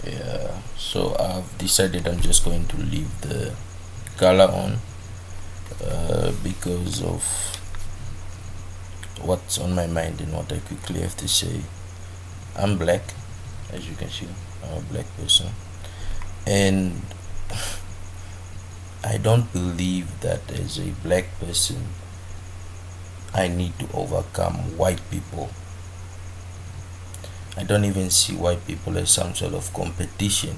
Yeah, so I've decided I'm just going to leave the color on because of what's on my mind and what I quickly have to say. I'm black, as you can see, I'm a black person, and I don't believe that as a black person I need to overcome white people. I don't even see white people as some sort of competition,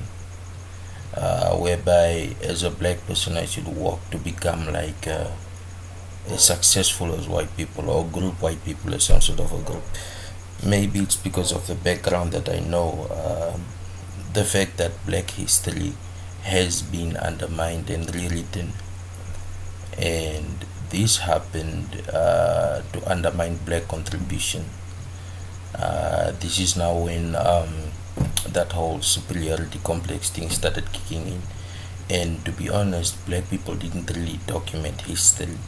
whereby as a black person I should work to become like as successful as white people or group white people as some sort of a group. Maybe it's because of the background that I know, the fact that black history has been undermined and rewritten, and this happened to undermine black contribution. This is now when that whole superiority complex thing started kicking in. And to be honest, black people didn't really document history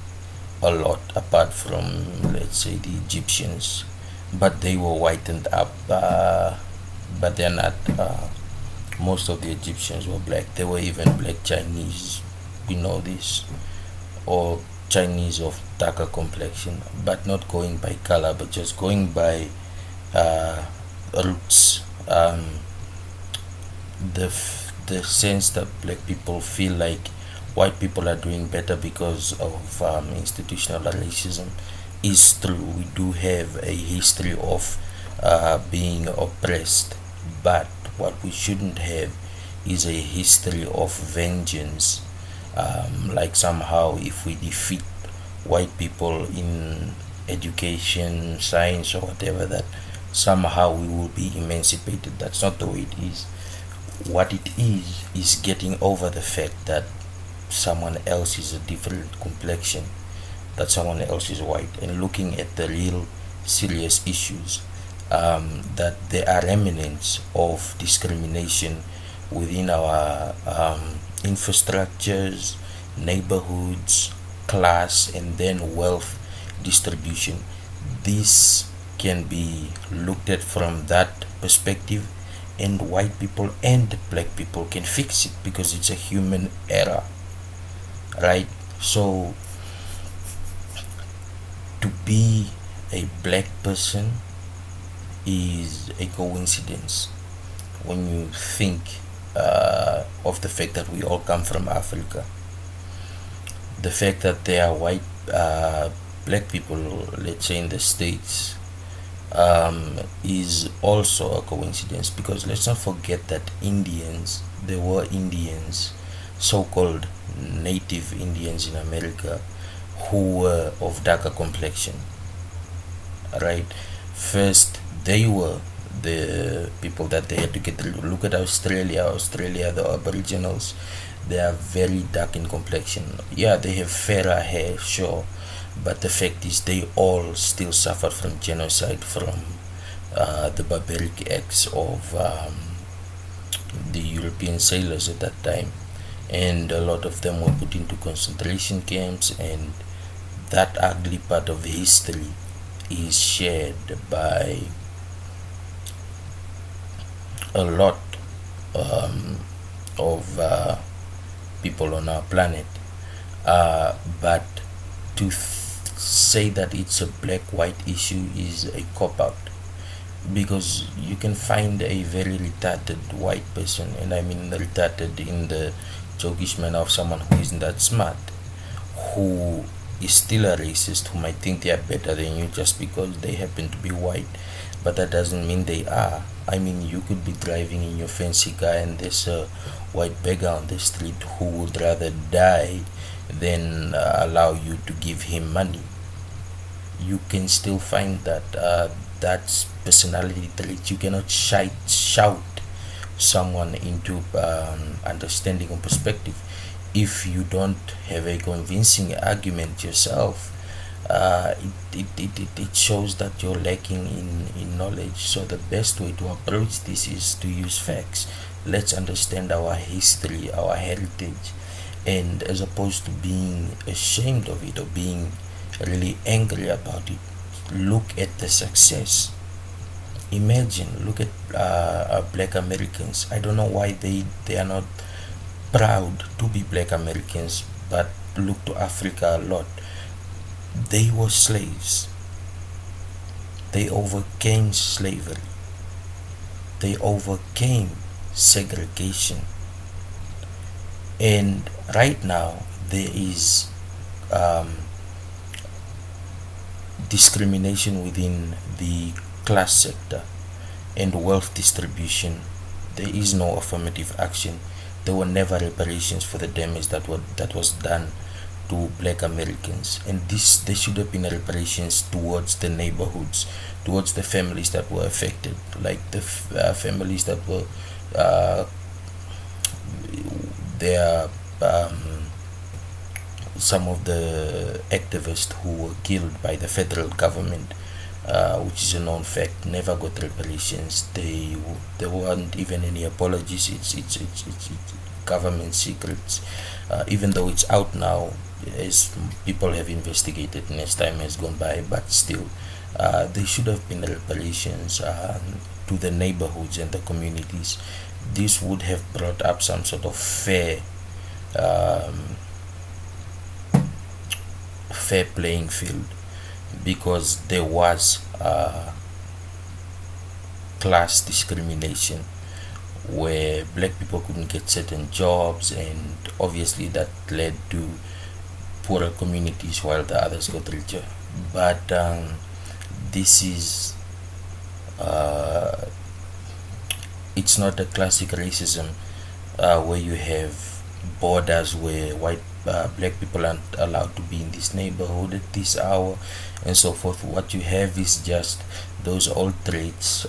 a lot apart from, let's say, the Egyptians, but they were whitened up, but they're not. Most of the Egyptians were black. There were even black Chinese, we know this, or Chinese of darker complexion, but not going by color, but just going by uh, roots. The sense that black people feel like white people are doing better because of institutional racism is true. We do have a history of being oppressed, but what we shouldn't have is a history of vengeance. Like somehow, if we defeat white people in education, science, or whatever, that somehow we will be emancipated. That's not the way it is. What it is getting over the fact that someone else is a different complexion, that someone else is white, and looking at the real serious issues, that there are remnants of discrimination within our infrastructures, neighborhoods, class, and then wealth distribution. This can be looked at from that perspective, and white people and black people can fix it because it's a human error, right? So to be a black person is a coincidence when you think of the fact that we all come from Africa. The fact that there are white black people, let's say in the States, is also a coincidence, because let's not forget that Indians, there were Indians, so-called native Indians in America, who were of darker complexion, right? First, they were the people that they had to get rid of. Look at Australia, the Aboriginals, they are very dark in complexion. Yeah, they have fairer hair, sure, but the fact is they all still suffered from genocide, from the barbaric acts of the European sailors at that time, and a lot of them were put into concentration camps, and that ugly part of history is shared by a lot of people on our planet. But to say that it's a black white issue is a cop out, because you can find a very retarded white person, and I mean retarded in the jokish manner of someone who isn't that smart, who is still a racist, who might think they are better than you just because they happen to be white, but that doesn't mean they are. I mean, you could be driving in your fancy car and there's a white beggar on the street who would rather die than allow you to give him money. You can still find that that's personality traits. You cannot shout someone into understanding or perspective if you don't have a convincing argument yourself. It shows that you're lacking in knowledge. So the best way to approach this is to use facts. Let's understand our history, our heritage, and as opposed to being ashamed of it or being really angry about it, look at the success. Imagine, look at black Americans. I don't know why they are not proud to be black Americans, but look to Africa a lot. They were slaves. They overcame slavery. They overcame segregation. And right now, there is um, discrimination within the class sector and wealth distribution. There is no affirmative action. There were never reparations for the damage that was done to black Americans, and this there should have been reparations towards the neighborhoods, towards the families that were affected, like the families that were uh, their some of the activists who were killed by the federal government, which is a known fact, never got reparations. There weren't even any apologies. It's government secrets. Even though it's out now, as people have investigated and as time has gone by, but still, there should have been reparations to the neighborhoods and the communities. This would have brought up some sort of um, fair playing field, because there was class discrimination where black people couldn't get certain jobs, and obviously that led to poorer communities while the others got richer. But this is uh, it's not a classic racism where you have borders where black people aren't allowed to be in this neighborhood at this hour and so forth. What you have is just those old traits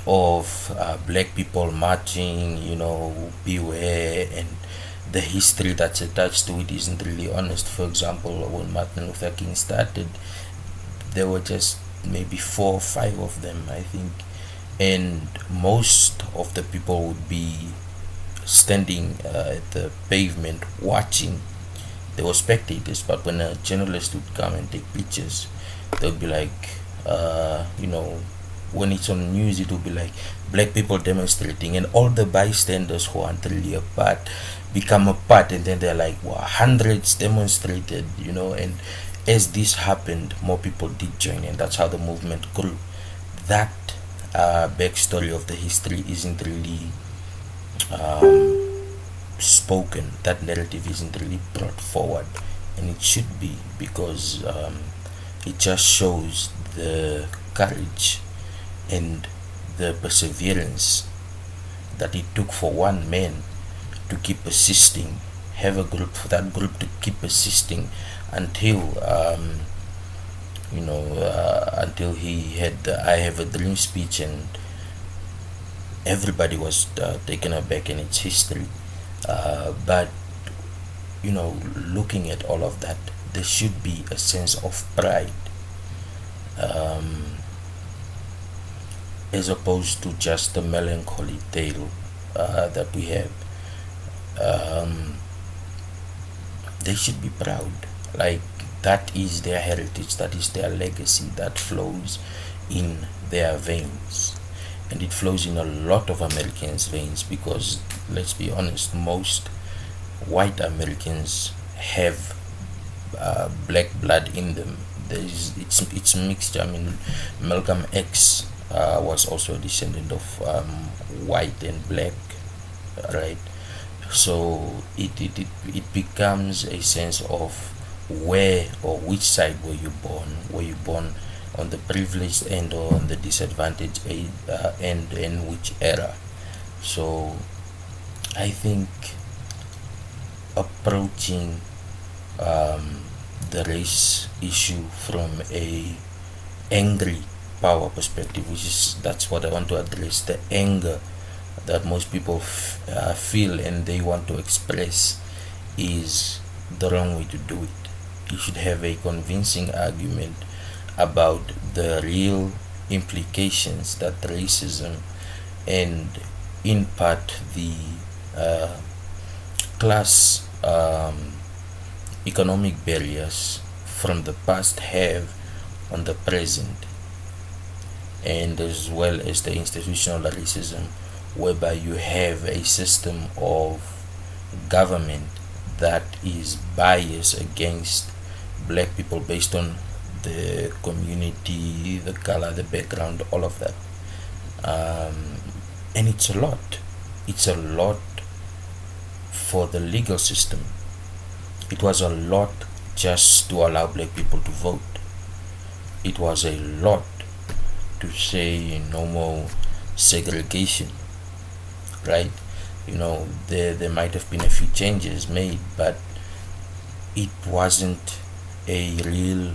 of black people marching, beware, and the history that's attached to it isn't really honest. For example, when Martin Luther King started, there were just maybe 4 or 5 of them, I think, and most of the people would be standing at the pavement watching. They were spectators, but when a journalist would come and take pictures, they would be like, when it's on news, it would be like black people demonstrating, and all the bystanders who aren't really a part become a part, and then they're like, wow, hundreds demonstrated, and as this happened, more people did join, and that's how the movement grew. That backstory of the history isn't really spoken. That narrative isn't really brought forward, and it should be, because it just shows the courage and the perseverance that it took for one man to keep persisting, have a group, for that group to keep persisting until until he had the "I Have a Dream" speech, and everybody was taken aback in its history. But looking at all of that, there should be a sense of pride, um, as opposed to just the melancholy tale that we have. Um, they should be proud. Like, that is their heritage, that is their legacy, that flows in their veins. And it flows in a lot of Americans' veins, because let's be honest, most white Americans have black blood in them. It's mixed. I mean, Malcolm X was also a descendant of white and black, right? So it becomes a sense of where or which side were you born? Were you born on the privileged end or on the disadvantaged end, in which era? So I think approaching the race issue from a angry power perspective, which is that's what I want to address, the anger that most people feel and they want to express, is the wrong way to do it. You should have a convincing argument about the real implications that racism and, in part, the class economic barriers from the past have on the present. and as well as the institutional racism, whereby you have a system of government that is biased against black people based on the community, the color, the background, all of that. And it's a lot. It's a lot for the legal system. It was a lot just to allow black people to vote. It was a lot to say no more segregation, right? There might have been a few changes made, but it wasn't a real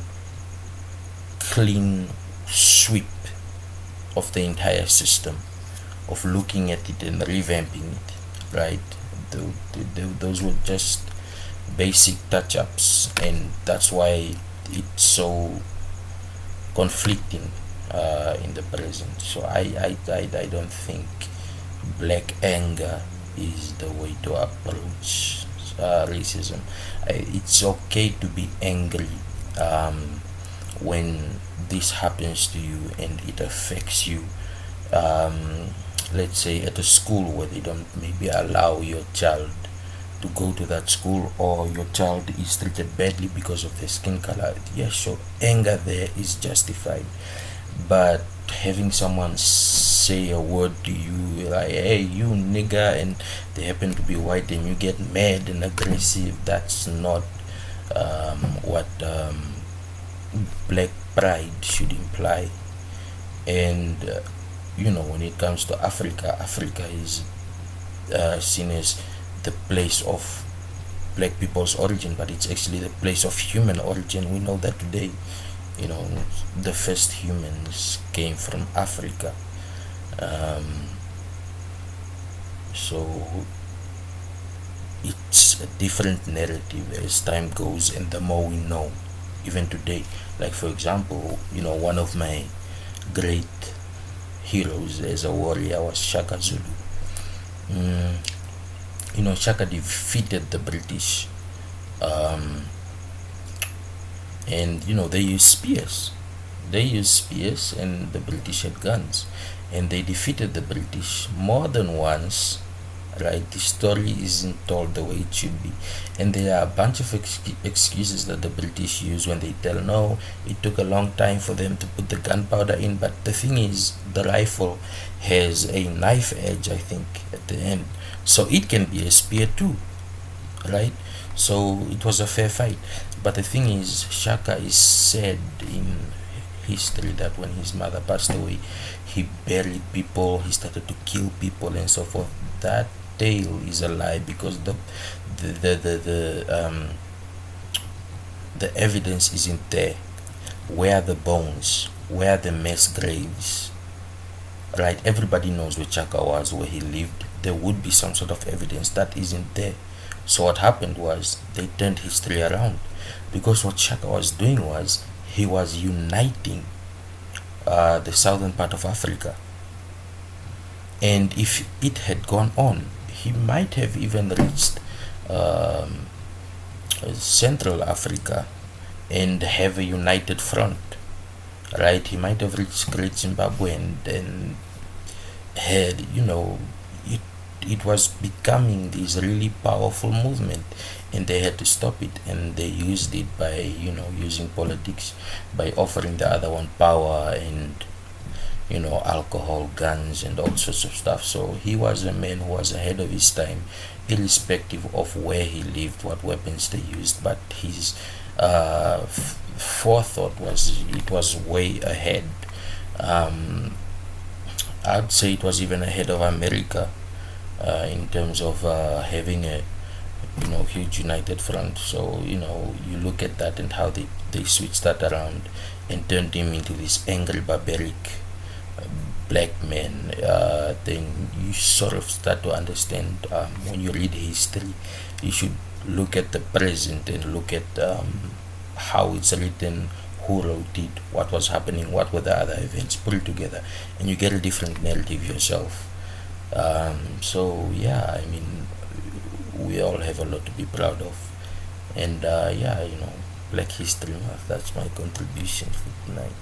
clean sweep of the entire system, of looking at it and revamping it, right? Those were just basic touch-ups, and that's why it's so conflicting in the present. So I don't think black anger is the way to approach racism. It's okay to be angry when this happens to you and it affects you. Let's say at a school where they don't maybe allow your child to go to that school, or your child is treated badly because of their skin color. Yes, so anger there is justified, but having someone say a word to you like, hey, you nigger, and they happen to be white and you get mad and aggressive, that's not what black pride should imply. And when it comes to Africa, Africa is seen as the place of black people's origin, but it's actually the place of human origin. We know that today. The first humans came from Africa. So it's a different narrative as time goes, and the more we know, even today. Like, for example, one of my great heroes as a warrior was Shaka Zulu. Shaka defeated the British, and they used spears. And the British had guns, and they defeated the British more than once. Right, the story isn't told the way it should be, and there are a bunch of excuses that the British use when they tell, no, it took a long time for them to put the gunpowder in. But the thing is, the rifle has a knife edge, I think, at the end, so it can be a spear too, right? So it was a fair fight. But the thing is, Shaka is said in history that when his mother passed away, he buried people, he started to kill people and so forth. That tale is a lie, because the evidence isn't there. Where are the bones? Where are the mass graves? Right? Everybody knows where Chaka was, where he lived. There would be some sort of evidence. That isn't there. So what happened was they turned history around, because what Chaka was doing was he was uniting the southern part of Africa. And if it had gone on, he might have even reached Central Africa and have a united front, right? He might have reached Great Zimbabwe and had, it was becoming this really powerful movement, and they had to stop it, and they used it by, using politics, by offering the other one power and alcohol, guns, and all sorts of stuff. So he was a man who was ahead of his time, irrespective of where he lived, what weapons they used. But his forethought was way ahead. I'd say it was even ahead of America in terms of having a huge united front. So you look at that and how they switched that around and turned him into this angry, barbaric black man. Then you sort of start to understand, when you read history, you should look at the present and look at how it's written, who wrote it, what was happening, what were the other events, put it together, and you get a different narrative yourself. So yeah, I mean, we all have a lot to be proud of, and Black History Month. That's my contribution for tonight.